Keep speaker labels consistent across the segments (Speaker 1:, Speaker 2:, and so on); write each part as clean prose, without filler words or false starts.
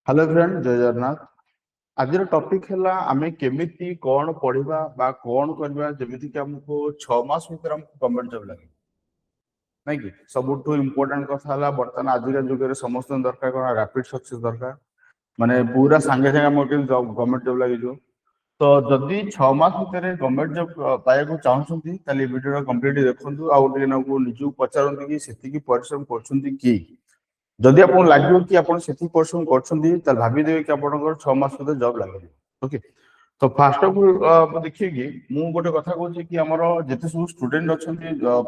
Speaker 1: Hello friend जय जगन्नाथ। आज topic है आमे केमिति कौन पढ़िबा बा कौन करबा जेमिति कि हमको 6 मास भीतर हमको गवर्नमेंट जॉब लगे नहीं कि सबुठु इम्पोर्टेंट कथा है बर्तमान आजिका जुग में समस्त दरकार कौन रैपिड सक्सेस दरकार माने पूरा सांगे सांगे हमको गवर्नमेंट जॉब लगे जो तो जदि 6 मास भीतर गवर्नमेंट जॉब पाया चाहूँगी ताले वीडियो कंप्लीट देखंतु आ गोटे नाको निजु पचारंतु कि सेतिकी परिश्रम करछंती कि जदि आपन लागियो कि आपन सेति परिश्रम करछंती त भाबी देबे कि आपनकर 6 मास भीतर जॉब लागे ओके। तो फास्ट ऑफ ऑल देखिए कि मु गोटे कथा कहूँ कि आमर जिते सब स्टूडेंट अच्छा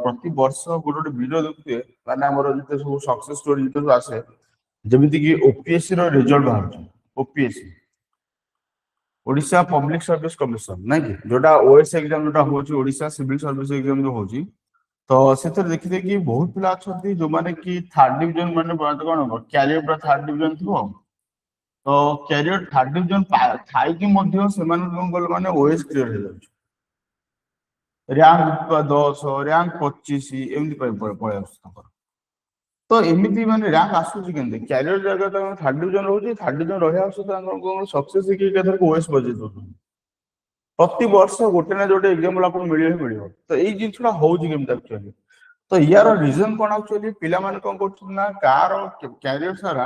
Speaker 1: प्रति वर्ष गोटे गोटे वीडियो देखुए माने आमर जिते सब सक्सेस स्टोरी जिते सब आसे जेमिति कि ओपीएससी रो रिजल्ट बाहर OPSC Odisha public service commission ना कि जोटा ओएस एग्जाम जोटा होची ओडिशा सिविल सर्विस एग्जाम जो होची तो से देखिए कि बहुत पिला अच्छा जो माने कि थर्ड डिवीजन माने कौन कैरियर पूरा थर्ड डिवीजन थो तो कैरियर थर्ड डिवीजन थाई कि मध्य सेमान माने ओएस क्लियर हो जाउछ रैंक 10 रैंक 25 एमती पळे आसु तो एमती माने रैंक आसुची केनते कैरियर जगह तो थर्ड डिवीजन रहउची थर्ड डिवीजन रहया आसु तो सक्सेस की केथर को ओएस बजे दो प्रति वर्ष गोटे ना जोटे एग्जांपल आपन मिलियो तो एई जिंसटा होउची केमता एक्चुअली तो यार रीजन कौन एक्चुअली पिला माने कोन करछन ना कार कैरियर सारा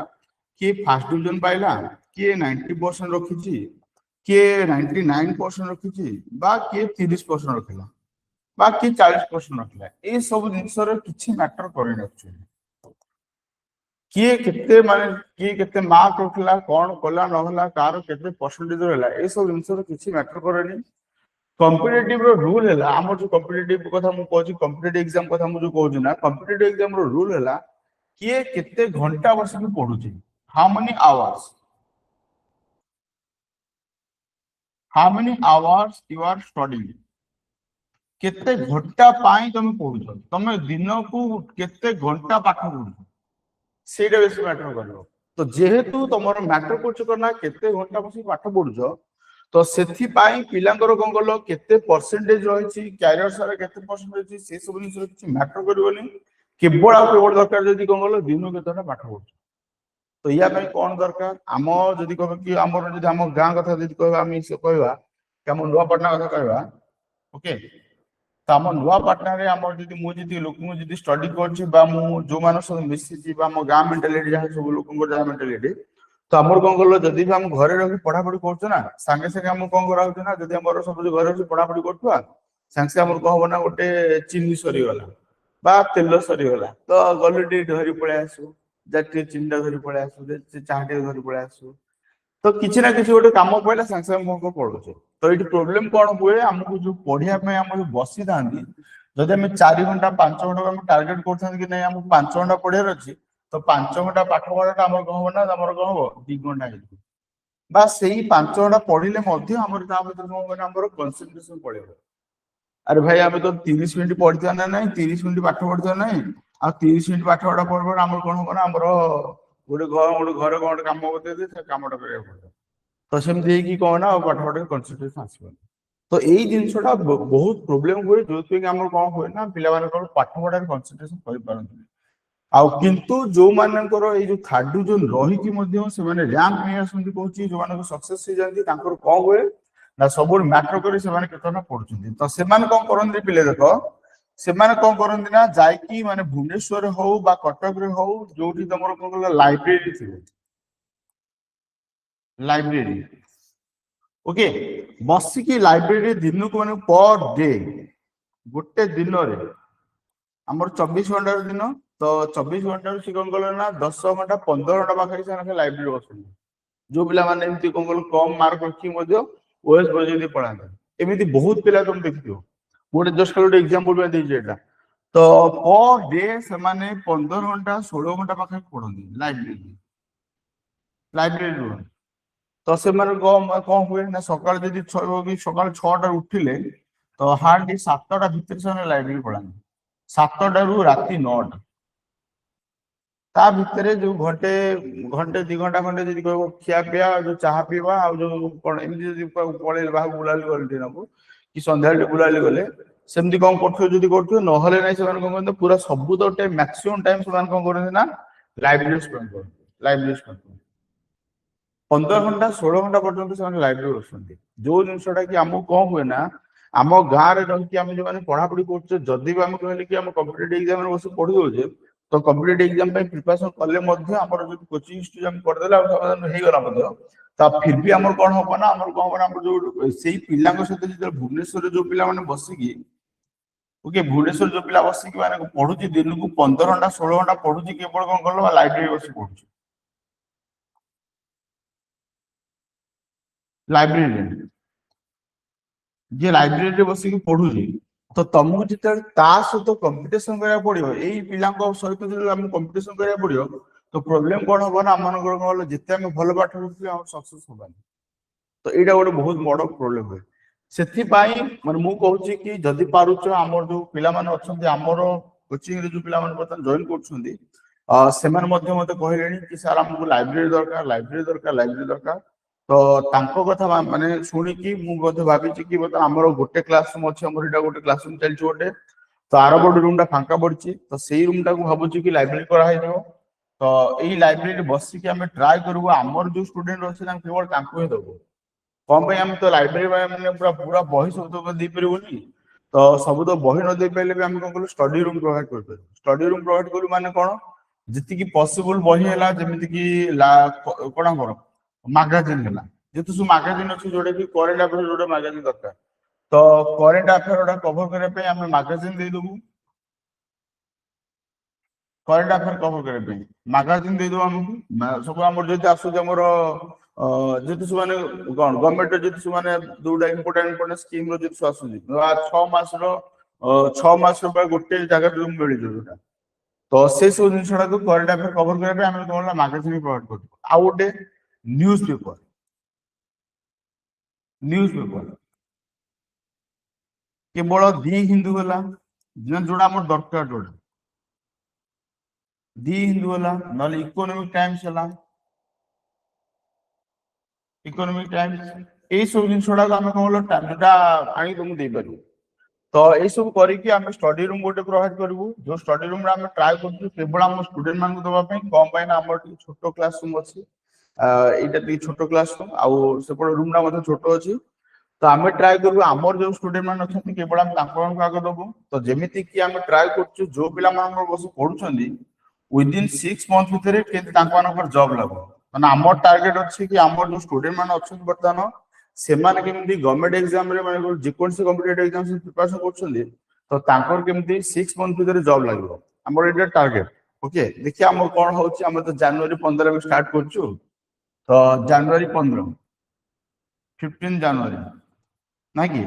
Speaker 1: किए फर्स्ट डिवीजन पाइला किए 90% रखिछि किए 99% रखिछि बा किए 30% रखिला बा किए 40% रखिला ए सब जिंसर किछि मैटर करेन एक्चुअली किए केते माने किए केते मार्क रखिला कोन कोला नहला कार केते परसेंटेज रहला ए सब जिंसर किछि मैटर करेनी कॉम्पिटिटिव रो रूल है आम जो कॉम्पिटिटिव कथा मु कहूँ कॉम्पिटिटिव एग्जाम कथा मु जो कहूँ ना कॉम्पिटिटिव एग्जाम रो रूल है किए केते घंटा बस के पढुची how many hours you are studying केते घंटा पाई तुम पढुछ तुम दिन को केते घंटा पाठ पढुछ सेटा बेसी मैटर करलो तो जेहेतु तुमर मैटर करछ करना केते घंटा बस पाठ पढुछ तो सेथि पाई पिलांकर कोन गलो केते परसेंटेज रहिछि कैरियर सारा केते परसेंटेज रहिछि से सब जिंस किछि मैटर करबोनी केवल दरकार जदि कोन गलो दिनो केतेटा पाठ पढुछ तो या भाई कौन दरकार आम जदि कह कि आमर जदि आम गाँ कथा जदि कहबा आम से कहबा कि आम नुआपाटना कथा कहबा ओके तो आम नुआपाटना रे आम जदि मु जदि लोक जदि स्टडी करछि बा मु जो मान सब मिसिछि बा आम गाँ मेंटालिटी जहा सब लोक जहा मेंटालिटी तो आमर कौन गलो जदि भी आम घरे रहि पढ़ा पढ़ी करछु ना संगे संगे आम कौन करा होछ ना जदि हमर सब घरे रहि पढ़ा पढ़ी करथुआ संगे संगे हमर कहबो ना गोटे चीनी सरी गला बा तेल सरी गला तो गलडी धरी पळे आसु जाके चिंता धरी पळे आसु चाहटे धरी पळे आसु तो किछि ना किछि गोटे काम पइला संगे संगे को पढुछे तो एठी प्रॉब्लम कोन हुए हमको जो पढिया में हम बसी थांदी जदि हम 4 घंटा 5 घंटा हम टारगेट करथांदी कि नहीं हम 5 घंटा पढियार अछि तो 5 घंटा पाठ पढाटा हमर कहबो ना हमर कहबो 2 घंटा हेतु बा सेही 5 घंटा पढिले मध्ये हमर ता भीतर को हमर कंसंट्रेशन पळेबो अरे भाई आम तो 30 मिनिट पढ़ी ना ना 30 मिनिट पाठ पढ़ी ना आ 30 मिनिट पाठ पढ़ा पड़ आम कौन हम ना गोटे घर कौन कम बतेदे से कमटा करा पड़े तो सेमती कौन ना पाठ पढ़े कनसेंट्रेशन आसबन तो यही जिनसा बहुत प्रोब्लेम हुए जो आम कौन हुए ना पे पाठ पढ़ा कनसेंट्रेशन कर किंतु जो मानकर जो थर्ड डिवीजन रही रैंक नहीं आसती कहूँ जो सक्सेस हो जाती कौन हुए ना सब मैटर कर केतना पढ़ुछंती तो सेमान कोन करंती पिले देखो सेमान कोन करंती ना जायकी माने भुवनेश्वर हो बा कटक रे हो जोठी तमर कोन लाइब्रेरी थिले लाइब्रेरी ओके बसी की लाइब्रेरी दिन को माने पर डे गोटे दिन रे हमर 24 घंटा दिन तो 24 घंटा से कोन गलो ना 10 घंटा 15 घंटा पाखै से लाइब्रेरी बसुन जो पिला माने एमती कोन कम मार्क रखी मध्य ओएस बजे पढ़ाते एमती बहुत पिला तुम देखियो गोटे जस्ट गोटे एग्जांपल में देजे एटा तो पर डे से माने 15 घंटा 16 घंटा पाखे पढ़ती लाइब्रेरी तो से माने कौन हुए ना सकाळ जदी सकाळ 6टा उठिले तो हार्डली 7टा भीतर से लाइब्रेरी पढ़ाते 7टा रु राती 9टा ता भितर जो घंटे 2 घंटा खंडे जदि कहबो खिया पिया जो चाहा पीवा आ जो कोन एमि जदि पळेल बाहु बुलाली गल दिनको कि संध्या बुलाली गले सेमती कोन करथो जदि करथो न हले नै सेमान कोन करथो पूरा सब तो टाइम मैक्सिमम टाइम सेमान कोन करथो ना लाइब्रेरी स्पेंड करथो 15 घंटा 16 घंटा पर्यंत से लाइब्रेरी बसुंदी जो जिनसटा कि आमको कौन हुए ना आम गाँव में रही आम जो पढ़ापढ़ी कर जदि भी आम कहले कि आम कॉम्पिटिटिव एग्जाम बस पढ़ी दौचे तो कॉम्पिटिटिव एग्जाम प्रिपरेशन कले आम जो कोचिंग इंस्टीट्यूट करदेला समाधान हो गला तो फिर भी आम कौन हम ना आम कौन हम जो से पिला सहित जो भुवनेश्वर जो पिला बसिकी ओके भुवनेश्वर जो पिला बसिकी मैंने पढ़ुची दिन को 15 घंटा 16 घंटा पढ़ुची केवल कौन कल लाइब्रेरी बस पढ़ुची लाइब्रेरी जे लाइब्रेरी बसिक पढ़ुची तो तुमको जिते सहित कंपिटिशन करा पड़ो यही पिला सहित जो कंपिटिशन करा पड़ो तो प्रोब्लेम कौन हम ना आम जिते आम भल पाठ पढ़ुचे सक्सेस हबानी तो यहाँ गोटे बहुत बड़ प्रोब्लेम हुए से मैं मुझे कि जदि पारुच आम जो पाने आमर कोचिंग जो पिला बर्तमान जॉइन कर मत कहले कि सर आमको लाइब्रेरी दरकार लाइब्रेरी दरकार लाइब्रेरी दरकार तो कथा माने शुणिकी मुझे भावी कि बर्तमान आमर गोटे क्लासरूम अच्छे गोटे क्लासरूम चलती गोटे तो आर बड़ रूम टा फांका पड़ी तो सही रूम टाक भावुँ कि लाइब्रेरी कराई तो यही लाइब्रेरी बसिक आम ट्राए करूँ आमर जो स्टूडेंट अच्छे केवल ही दबू कौन आम तो लाइब्रेरी मैंने पूरा पूरा बही सब तो दे पारे तो सब तो बही न दे पारे भी आम कौन करूँ स्टडी रूम प्रोवाइड कर स्टडी रूम प्रोवाइड करूँ माने कौन जी पॉसिबल बही है जमीक कौन हम मैगजीन है जेतु सब मैगजीन अच्छे जोटा कि करेन्ट अफेयर जो मैगजीन दरकार तो करेन्ट अफेयर गोटा कभर करने आम मैगजीन देदेबू करेन्ट अफेयर कभर करने मैगजीन देदेबू आमको सब आम जो आसूम जेतु सब कौन गवर्नमेंट जो सब जोटा इंपोर्टाट इंपोर्टाट स्कीम जो आसूँ 6 मास गोटे जगह मिल जोटा तो से सब जिनसा करेन्ट अफेयर कभर करने आम कौन मैगजीन प्रोवाइड कर आउ गोटे न्यूज पेपर केवल दि हिंदू है जोड़ा आम दरकार जोड़ा दि हिंदू है ना इकोनॉमिक टाइम्स है इकोनॉमिक टाइम्स यही सब जिनसा आम कौन जोटा आनी तुमको दे पार तो ये सब करके आम स्टडी रूम गोटे प्रोवाइड करूँ जो स्टडी रूम आम ट्राए कर आम स्टूडेंट मान दवाई कम पाई आम छोट क्लास रूम अच्छी यहाँ छोट क्लास रूम आउ सेपट रूम टा छोट अच्छी तो आम ट्राए करूँ आमर जो स्टूडेंट मान अच्छा केवल आम आगे दबू तो जमीती कि आम ट्राए कर जो पिला बस पढ़ुं विदिन 6 मंथ भितर जॉब लगो मैंने आम टार्गेट अच्छी कि आम जो स्टूडेंट मान अच्छा बर्तमान से गवर्नमेंट एग्जाम जेकोसी कॉम्पिटिटिव एग्जाम प्रिपरेशन कर केमती 6 मंथ भितर जॉब लगे आम ये टार्गेट ओके देखिए आम कौन हो तो जनवरी 15 में स्टार्ट कर तो जनवरी 15 15 जनवरी ना कि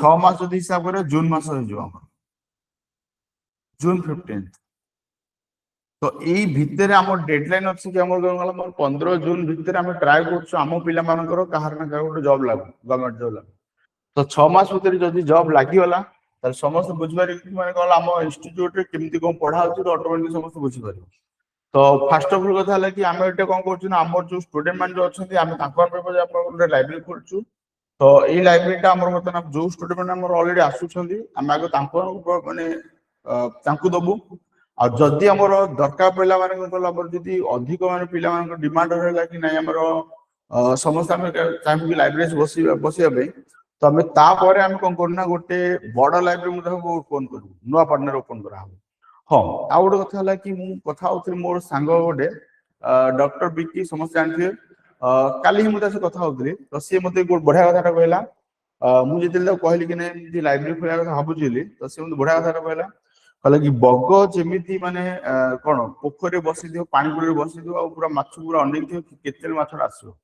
Speaker 1: 6 मास जो हिसाब कर जून मास जून 15 तो यही भितर आम डेडलाइन अच्छी कि 15 जून भितर आम ट्राए करम पिला कहार ना गोटे जॉब लागू गवर्नमेंट जॉब लागू तो 6 मास भितर जब जॉब लगिगला समस्त बुझीपारे मैंने कौन आम इन्यूट केमती कौन पढ़ा तो ऑटोमेटिक समस्त बुझीपार तो फास्ट ऑफ ऑल कथा है कि आम ये कौन कर जो स्टूडेंट मान जो अच्छा आम लाइब्रेरी खोलु तो ये लाइब्रेरी बर्तमान जो स्टूडेंट मैंने अलरेडी आसुँच आम आगे माने दबू आदि आम दरकार पड़ा मानी अधिक मान पिला डिमांड रहा कि नहीं आम समस्त चाहिए लाइब्रेरी बसवाई तो आम आम कौन करना गोटे बड़ लाइब्रेरी ओपन करूँ नुआ पार्टनर ओपन करा हाँ आउ गोटे कथा है कि कथा होती मोर सांग गोटे डॉक्टर बिकी समस्त जानते काली मुझे कथा होती तो सी मत बढ़िया कथा कहला मुझे कहली कि नहीं लाइब्रेरी खोला कथा भावुची तो सी मत बढ़िया कथा कहला कहला कि बग जमी माने कौन पोखर बसी पानी कूल बसी पूरा माछ पूरा अनेक केते माछटा आसो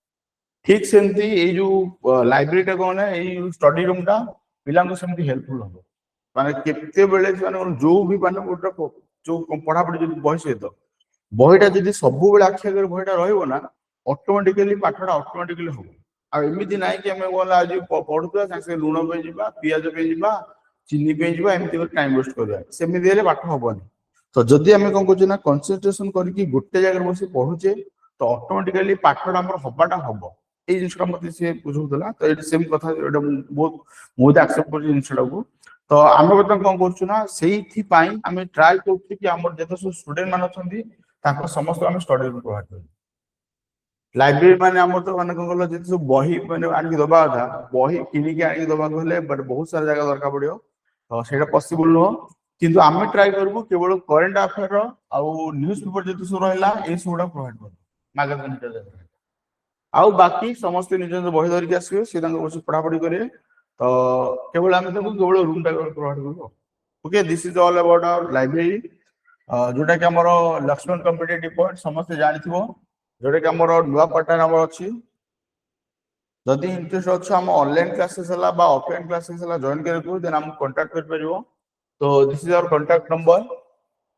Speaker 1: ठीक सेमती ये जो लाइब्रेरी कौन है ये स्टडी रूम टा पिला सेमती हेल्पफुल हम माने केते बेले जो भी माने जो पढ़ापढ़ी जो बही सहित बहीटा जब सब आखि आगे बहीटा रहा ऑटोमेटिकली पाठटा ऑटोमेटिकली हम आमती ना कि आम कौन आज पढ़ुआ सागे लुण पे जा पिज पे जा चीनी पे जा एमती टाइम वेस्ट करवा सेमती पाठ हेनी तो जदि आम कौन कर कनसेंट्रेशन करके गोटे जगह बस पढ़ुचे तो ऑटोमेटिकली पाठटा आम हबाटा हम ये जिनसा मत सी बुझाला तो ये सेम कथा बहुत मुझे एक्सेप्ट कर जिनसा को तो आम बर्तमान कौन करना से आम ट्राए कर आम जो सब स्टूडेंट मान अच्छा समस्त आम स्टडी रूम प्रोवाइड कर ଲାଇବ୍ରେରୀ ମାନେ ଆମର ତ ମାନେ କଣ କହିଲ ଯେତେ ସବୁ ବହି ମାନେ ଆଣିକି ଦବା କଥା ବହି କିଣିକି ଆଣିକି ଦବାକୁ ହେଲେ ବଟ୍ ବହୁତ ସାରା ଜାଗା ଦରକାର ପଡିବ ତ ସେଇଟା ପସିବଲ ନୁହଁ କିନ୍ତୁ ଆମେ ଟ୍ରାଏ କରିବୁ କେବଳ କରେଣ୍ଟ ଆଫେୟାର ଆଉ ନ୍ୟୁଜ ପେପର ଯେତେ ସବୁ ରହିଲା ଏଇ ସବୁଟା ପ୍ରୋଭାଇଡ କରିବୁ ମାଗାଜିନ୍ ଆଉ ବାକି ସମସ୍ତେ ନିଜ ନିଜ ବହି ଧରିକି ଆସିବେ ସେ ତାଙ୍କ ବସି ପଢାପଢି କରିବେ ତ କେବଳ ଆମେ ତାକୁ କେବଳ ରୁମ୍ ଟା ପ୍ରୋଭାଇଡ କରିବୁ okay this is all about our library ଯୋଉଟା କି ଆମର ଲକ୍ଷ୍ମଣ କମ୍ପିଟେଟିଭ ପଏଣ୍ଟ ସମସ୍ତେ ଜାଣିଥିବ जोटा कि आमर नुआ पैटर्न आम अच्छी जदि इंटरेस्ट अच्छे आम ऑनलाइन क्लासेस है ऑफलाइन क्लासेस है जॉइन कर देन आम कांटेक्ट कर परिबो तो this is our contact number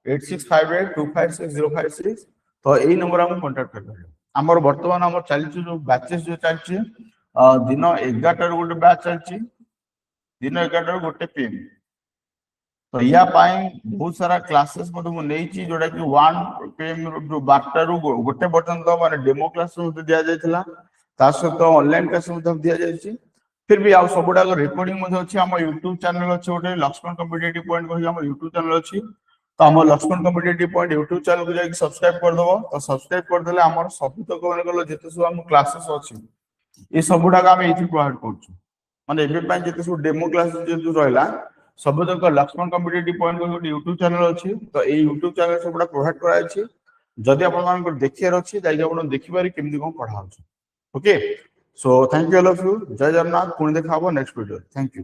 Speaker 1: 8658256056 तो यही नंबर आम कांटेक्ट कर परिबो आमर वर्तमान आम चलछि जो बैचेस जो चलछि दिन 11 गोटे बैच चलछि दिन 11 गोटे पीएम तो या बहुत सारा क्लासेस नहीं जोटा कि 1 PM 12 रु गोटे पर्यंत माने डेमो क्लास दिया जायतिला ता सहित ऑनलाइन क्लास दिया जायछि फिर भी आ सबुडा रिकॉर्डिंग अच्छी आम यूट्यूब चैनल अच्छे गोटे लक्ष्मण कॉम्पिटिटिव पॉइंट कहि हम यूट्यूब चैनल अच्छी तो आम Laxman competitive point YouTube channel को जाके सब्सक्राइब कर दबो तो सब्सक्राइब कर देले हमर सब तक माने गलो जेते सब हम क्लासेस अच्छी ये सबुडा हम एथि प्रोवाइड करछु माने एबे पय जेते सब डेमो क्लास जे रहला सब तक लक्ष्मण कॉम्पिटिटिव पॉइंट गोटे यूट्यूब चैनल अच्छी तो ये यूट्यूब चैनल सब प्रोवाइड कराई जदि आप देखिए अच्छी जाइए देखिपारे केमती कौन पढ़ा okay so thank you all of you जय जगन्नाथ पुणी देखा नेक्स्ट वीडियो थैंक यू।